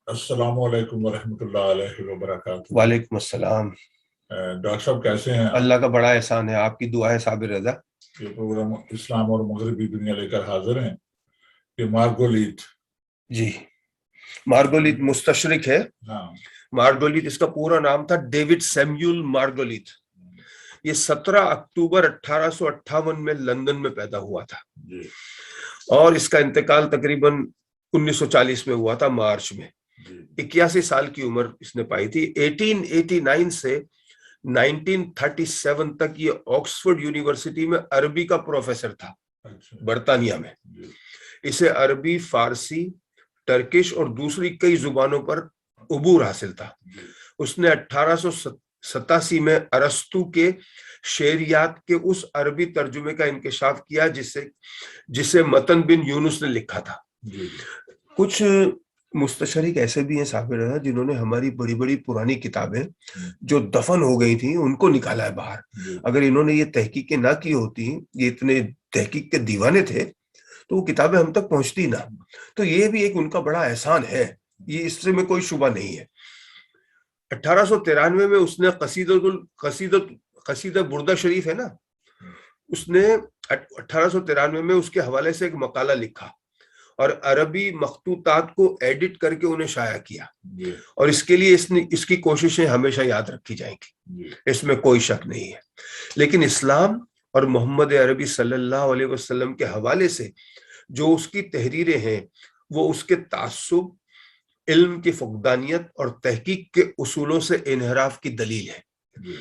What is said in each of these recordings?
السلام علیکم ورحمۃ اللہ علیہ وبرکاتہ۔ وعلیکم السلام۔ ڈاکٹر صاحب کیسے ہیں آپ؟ اللہ کا بڑا احسان ہے، آپ کی دعا ہے صابر رضا۔ یہ پروگرام اسلام اور مغربی دنیا لے کر حاضر ہیں کہ مارگولیت جی، مارگولیت مستشرق ہے۔ ہاں، مارگولیت اس کا پورا نام تھا ڈیوڈ سیمیول مارگولیت۔ یہ 17 اکتوبر 1858 میں لندن میں پیدا ہوا تھا جی اور اس کا انتقال تقریباً 1940 میں ہوا تھا، مارچ میں۔ جی 81 سال کی عمر اس نے پائی تھی۔ 1889 سے 1937 تک یہ آکسفورڈ یونیورسٹی میں عربی کا پروفیسر تھا، اچھا برطانیہ میں۔ جی اسے عربی، فارسی، ٹرکش اور دوسری کئی زبانوں پر عبور حاصل تھا۔ جی اس نے 1887 میں ارسطو کے شعریات کے اس عربی ترجمے کا انکشاف کیا جسے متن بن یونس نے لکھا تھا۔ جی کچھ مستشرق ایسے بھی ہیں صاحب رضا جنہوں نے ہماری بڑی بڑی پرانی کتابیں جو دفن ہو گئی تھیں ان کو نکالا ہے باہر۔ جی اگر انہوں نے یہ تحقیقیں نہ کی ہوتی، یہ اتنے تحقیق کے دیوانے تھے، تو وہ کتابیں ہم تک پہنچتی نہ۔ تو یہ بھی ایک ان کا بڑا احسان ہے، یہ اس سے میں کوئی شبہ نہیں ہے۔ 1893 میں اس نے قصیدہ بردہ شریف ہے نا، اس نے 1893 میں اس کے حوالے سے ایک مقالہ لکھا اور عربی مخطوطات کو ایڈٹ کر کے انہیں شائع کیا، جی اور اس کے لیے اس کی کوششیں ہمیشہ یاد رکھی جائیں گی، جی اس میں کوئی شک نہیں ہے۔ لیکن اسلام اور محمد عربی صلی اللہ علیہ وسلم کے حوالے سے جو اس کی تحریریں ہیں وہ اس کے تعصب، علم کی فقدانیت اور تحقیق کے اصولوں سے انحراف کی دلیل ہے۔ جی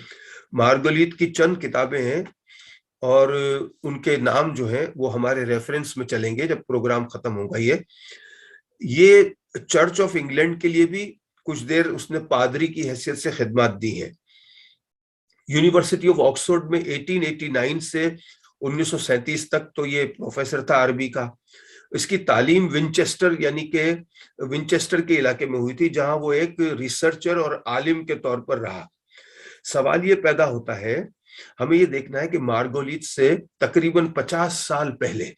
مارگولیت کی چند کتابیں ہیں اور ان کے نام جو ہیں وہ ہمارے ریفرنس میں چلیں گے جب پروگرام ختم ہوگا۔ یہ چرچ آف انگلینڈ کے لیے بھی کچھ دیر اس نے پادری کی حیثیت سے خدمات دی ہیں۔ یونیورسٹی آف آکسفورڈ میں 1889 سے 1937 تک تو یہ پروفیسر تھا عربی کا۔ اس کی تعلیم ونچسٹر کے علاقے میں ہوئی تھی، جہاں وہ ایک ریسرچر اور عالم کے طور پر رہا۔ سوال یہ پیدا ہوتا ہے، ہمیں یہ دیکھنا ہے کہ مارگولیت سے تقریباً 50 سال پہلے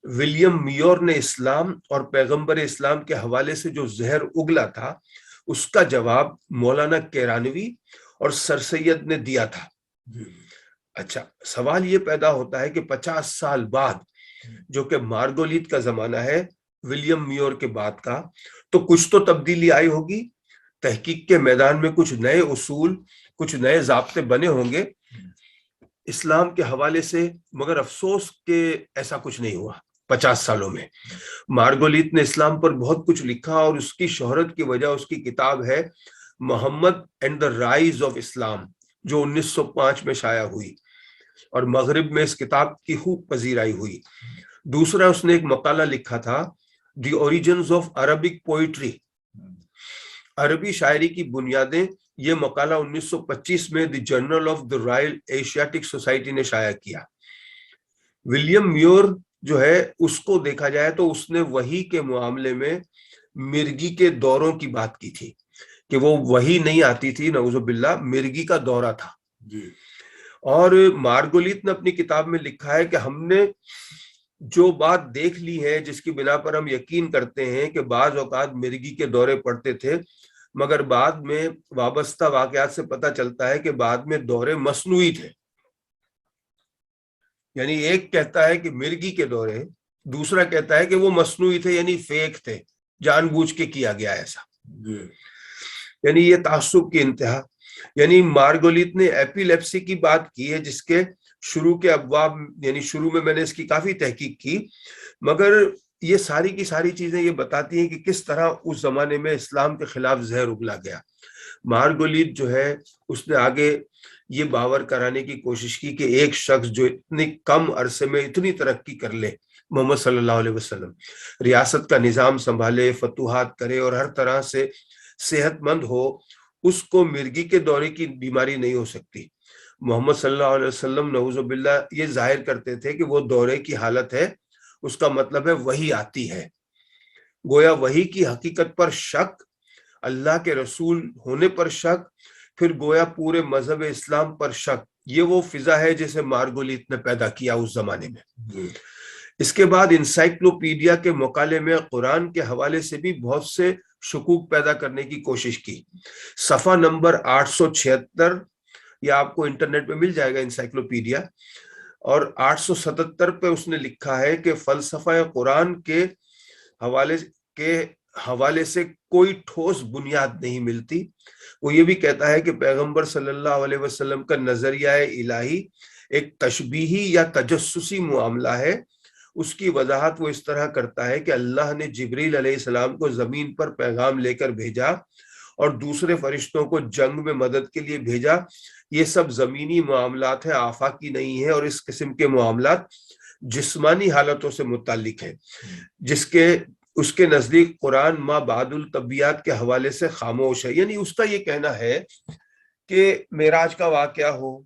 ولیم میور نے اسلام اور پیغمبر اسلام کے حوالے سے جو زہر اگلا تھا اس کا جواب مولانا کیرانوی اور سر سید نے دیا تھا۔ اچھا، سوال یہ پیدا ہوتا ہے کہ 50 سال بعد، جو کہ مارگولیت کا زمانہ ہے ولیم میور کے بعد کا، تو کچھ تو تبدیلی آئی ہوگی، تحقیق کے میدان میں کچھ نئے اصول، کچھ نئے ضابطے بنے ہوں گے اسلام کے حوالے سے، مگر افسوس کہ ایسا کچھ نہیں ہوا 50 سالوں میں۔ مارگولیت نے اسلام پر بہت کچھ لکھا اور اس کی شہرت کی وجہ اس کی کتاب ہے محمد اینڈ دا رائز آف اسلام، جو 1905 میں شائع ہوئی اور مغرب میں اس کتاب کی خوب پذیرائی ہوئی۔ دوسرا اس نے ایک مقالہ لکھا تھا the origins of Arabic poetry, عربی شاعری کی بنیادیں۔ یہ مقالہ 1925 میں the journal of the Royal Asiatic Society نے شائع کیا۔ ولیم میور جو ہے اس کو دیکھا جائے تو اس نے وحی کے معاملے میں مرگی کے دوروں کی بات کی تھی کہ وہ وحی نہیں آتی تھی، نعوذ باللہ، مرگی کا دورہ تھا۔ اور مارگولیت نے اپنی کتاب میں لکھا ہے کہ ہم نے جو بات دیکھ لی ہے جس کی بنا پر ہم یقین کرتے ہیں کہ بعض اوقات مرگی کے دورے پڑتے تھے، مگر بعد میں وابستہ واقعات سے پتہ چلتا ہے کہ بعد میں دورے مصنوعی تھے۔ یعنی ایک کہتا ہے کہ مرگی کے دورے، دوسرا کہتا ہے کہ وہ مصنوعی تھے، یعنی فیک تھے، جان بوجھ کے کیا گیا ایسا۔ یعنی یہ تعصب کی انتہا۔ یعنی مارگولیت نے ایپیلیپسی کی بات کی ہے جس کے شروع کے ابواب، یعنی شروع میں نے اس کی کافی تحقیق کی، مگر یہ ساری کی ساری چیزیں یہ بتاتی ہیں کہ کس طرح اس زمانے میں اسلام کے خلاف زہر اگلا گیا۔ مارگولیت جو ہے اس نے آگے یہ باور کرانے کی کوشش کی کہ ایک شخص جو اتنی کم عرصے میں اتنی ترقی کر لے، محمد صلی اللہ علیہ وسلم، ریاست کا نظام سنبھالے، فتوحات کرے اور ہر طرح سے صحت مند ہو، اس کو مرگی کے دورے کی بیماری نہیں ہو سکتی۔ محمد صلی اللہ علیہ وسلم نعوذ باللہ یہ ظاہر کرتے تھے کہ وہ دورے کی حالت ہے، اس کا مطلب ہے وحی آتی ہے۔ گویا وحی کی حقیقت پر شک، اللہ کے رسول ہونے پر شک، پھر گویا پورے مذہب اسلام پر شک، یہ وہ فضا ہے جسے مارگولیت نے پیدا کیا اس زمانے میں۔ اس کے بعد انسائکلوپیڈیا کے مقالے میں قرآن کے حوالے سے بھی بہت سے شکوک پیدا کرنے کی کوشش کی. صفحہ نمبر 876 یہ آپ کو انٹرنیٹ پہ مل جائے گا انسائکلوپیڈیا, اور 877 پہ اس نے لکھا ہے کہ فلسفہ قرآن کے حوالے سے کوئی ٹھوس بنیاد نہیں ملتی. وہ یہ بھی کہتا ہے کہ پیغمبر صلی اللہ علیہ وسلم کا نظریہ الہی ایک تشبیہی یا تجسسی معاملہ ہے. اس کی وضاحت وہ اس طرح کرتا ہے کہ اللہ نے جبریل علیہ السلام کو زمین پر پیغام لے کر بھیجا اور دوسرے فرشتوں کو جنگ میں مدد کے لیے بھیجا. یہ سب زمینی معاملات ہیں, آفاقی نہیں ہے, اور اس قسم کے معاملات جسمانی حالتوں سے متعلق ہیں, اس کے نزدیک قرآن ما بعد الطبیعات کے حوالے سے خاموش ہے. یعنی اس کا یہ کہنا ہے کہ معراج کا واقعہ ہو,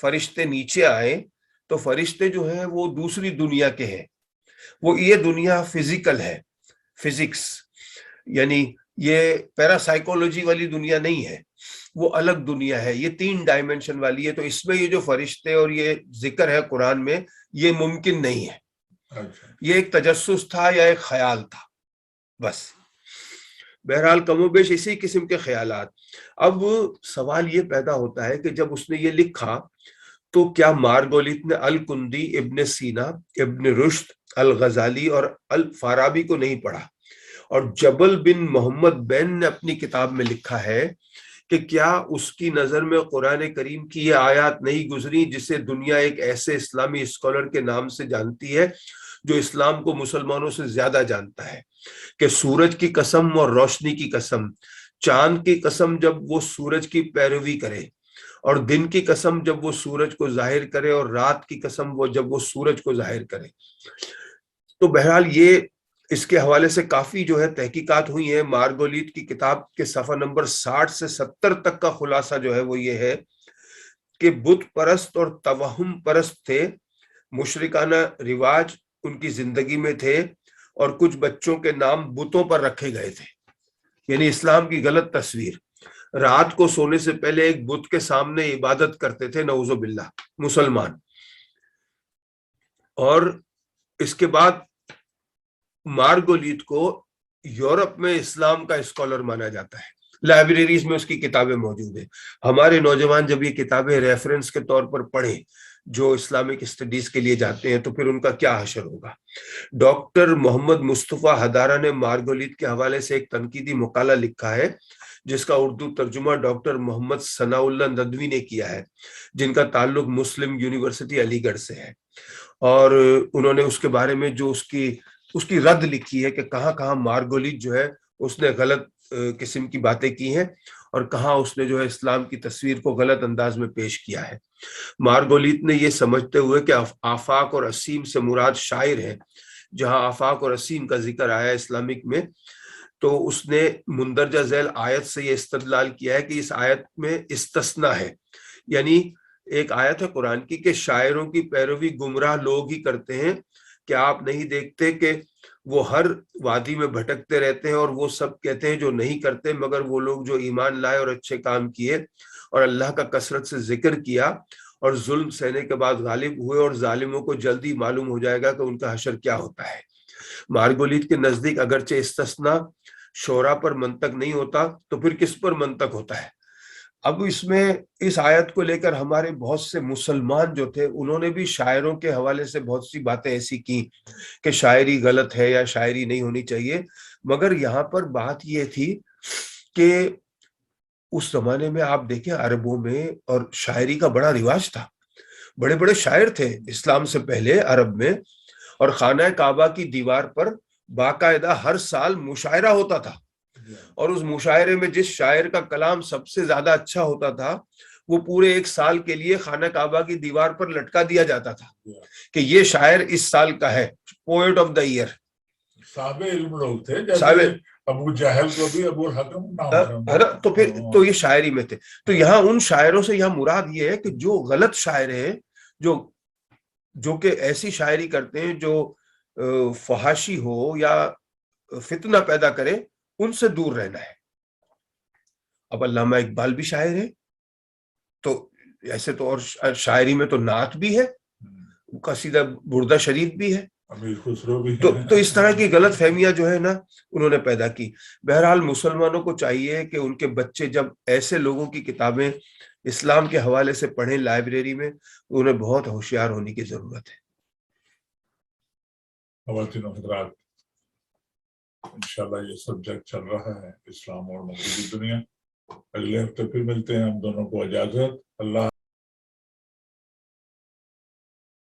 فرشتے نیچے آئے تو فرشتے جو ہیں وہ دوسری دنیا کے ہیں, وہ یہ دنیا فزیکل ہے, فزکس, یعنی یہ پیراسائیکولوجی والی دنیا نہیں ہے, وہ الگ دنیا ہے, یہ 3 ڈائمنشن والی ہے. تو اس میں یہ جو فرشتے اور یہ ذکر ہے قرآن میں, یہ ممکن نہیں ہے. یہ ایک تجسس تھا یا ایک خیال تھا بس. بہرحال کم و بیش اسی قسم کے خیالات. اب سوال یہ پیدا ہوتا ہے کہ جب اس نے یہ لکھا تو کیا مارگولیت نے الکندی, ابن سینا, ابن رشد, الغزالی اور الفارابی کو نہیں پڑھا؟ اور جبل بن محمد بین نے اپنی کتاب میں لکھا ہے کہ کیا اس کی نظر میں قرآن کریم کی یہ آیات نہیں گزری جسے دنیا ایک ایسے اسلامی اسکالر کے نام سے جانتی ہے جو اسلام کو مسلمانوں سے زیادہ جانتا ہے, کہ سورج کی قسم اور روشنی کی قسم, چاند کی قسم جب وہ سورج کی پیروی کرے, اور دن کی قسم جب وہ سورج کو ظاہر کرے, اور رات کی قسم جب وہ سورج کو ظاہر کرے. تو بہرحال یہ اس کے حوالے سے کافی جو ہے تحقیقات ہوئی ہیں. مارگولیت کی کتاب کے صفحہ نمبر 60 سے 70 تک کا خلاصہ جو ہے وہ یہ ہے کہ بت پرست اور توہم پرست تھے, مشرکانہ رواج ان کی زندگی میں تھے, اور کچھ بچوں کے نام بتوں پر رکھے گئے تھے, یعنی اسلام کی غلط تصویر. رات کو سونے سے پہلے ایک بت کے سامنے عبادت کرتے تھے, نعوذ باللہ, مسلمان. اور اس کے بعد مارگولیت کو یورپ میں اسلام کا اسکالر مانا جاتا ہے, لائبریریز میں اس کی کتابیں موجود ہیں. ہمارے نوجوان جب یہ کتابیں ریفرنس کے طور پر پڑھیں جو اسلامک اسٹڈیز کے لیے جاتے ہیں تو پھر ان کا کیا حشر ہوگا. ڈاکٹر محمد مصطفیٰ ہدارہ نے مارگولیت کے حوالے سے ایک تنقیدی مقالہ لکھا ہے جس کا اردو ترجمہ ڈاکٹر محمد ثناء اللہ ندوی نے کیا ہے, جن کا تعلق مسلم یونیورسٹی علی گڑھ سے ہے. اور انہوں نے اس کے بارے میں جو اس کی رد لکھی ہے کہ کہاں کہاں مارگولیت جو ہے اس نے غلط قسم کی باتیں کی ہیں, اور کہاں اس نے جو ہے اسلام کی تصویر کو غلط انداز میں پیش کیا ہے. مارگولیت نے یہ سمجھتے ہوئے کہ آفاق اور اسیم سے مراد شاعر ہیں, جہاں آفاق اور اسیم کا ذکر آیا اسلامک میں, تو اس نے مندرجہ ذیل آیت سے یہ استدلال کیا ہے کہ اس آیت میں استثناء ہے, یعنی ایک آیت ہے قرآن کی کہ شاعروں کی پیروی گمراہ لوگ ہی کرتے ہیں, کہ آپ نہیں دیکھتے کہ وہ ہر وادی میں بھٹکتے رہتے ہیں, اور وہ سب کہتے ہیں جو نہیں کرتے مگر وہ لوگ جو ایمان لائے اور اچھے کام کیے اور اللہ کا کثرت سے ذکر کیا اور ظلم سہنے کے بعد غالب ہوئے, اور ظالموں کو جلدی معلوم ہو جائے گا کہ ان کا حشر کیا ہوتا ہے. مارگولیت کے نزدیک اگرچہ استثناء شعراء پر منطق نہیں ہوتا تو پھر کس پر منطق ہوتا ہے. اب اس میں اس آیت کو لے کر ہمارے بہت سے مسلمان جو تھے انہوں نے بھی شاعروں کے حوالے سے بہت سی باتیں ایسی کی کہ شاعری غلط ہے یا شاعری نہیں ہونی چاہیے, مگر یہاں پر بات یہ تھی کہ اس زمانے میں آپ دیکھیں عربوں میں اور شاعری کا بڑا رواج تھا, بڑے بڑے شاعر تھے اسلام سے پہلے عرب میں, اور خانہ کعبہ کی دیوار پر باقاعدہ ہر سال مشاعرہ ہوتا تھا, اور اس مشاعرے میں جس شاعر کا کلام سب سے زیادہ اچھا ہوتا تھا وہ پورے 1 سال کے لیے خانہ کعبہ کی دیوار پر لٹکا دیا جاتا تھا کہ یہ شاعر اس سال کا ہے, پوئٹ آف دا ایئر. صاحب علم لوگ تھے, جیسے ابو جہل کو بھی ابو الحکم نام ہے نا, تو پھر تو یہ شاعری میں تھے. تو یہاں ان شاعروں سے یہاں مراد یہ ہے کہ جو غلط شاعر ہیں, جو کہ ایسی شاعری کرتے ہیں جو فحاشی ہو یا فتنہ پیدا کرے, ان سے دور رہنا ہے. اب علامہ اقبال بھی شاعر ہے, تو ایسے تو اور شاعری میں تو نعت بھی ہے, قصیدہ بردہ شریف بھی ہے, امیر خسرو بھی تو اس طرح کی غلط فہمیاں جو ہے نا انہوں نے پیدا کی. بہرحال مسلمانوں کو چاہیے کہ ان کے بچے جب ایسے لوگوں کی کتابیں اسلام کے حوالے سے پڑھیں لائبریری میں, انہیں بہت ہوشیار ہونے کی ضرورت ہے. خواتین و حضرات, انشاءاللہ یہ سبجیکٹ چل رہا ہے اسلام اور مغربی دنیا. اگلے ہفتے پھر ملتے ہیں. ہم دونوں کو اجازت. اللہ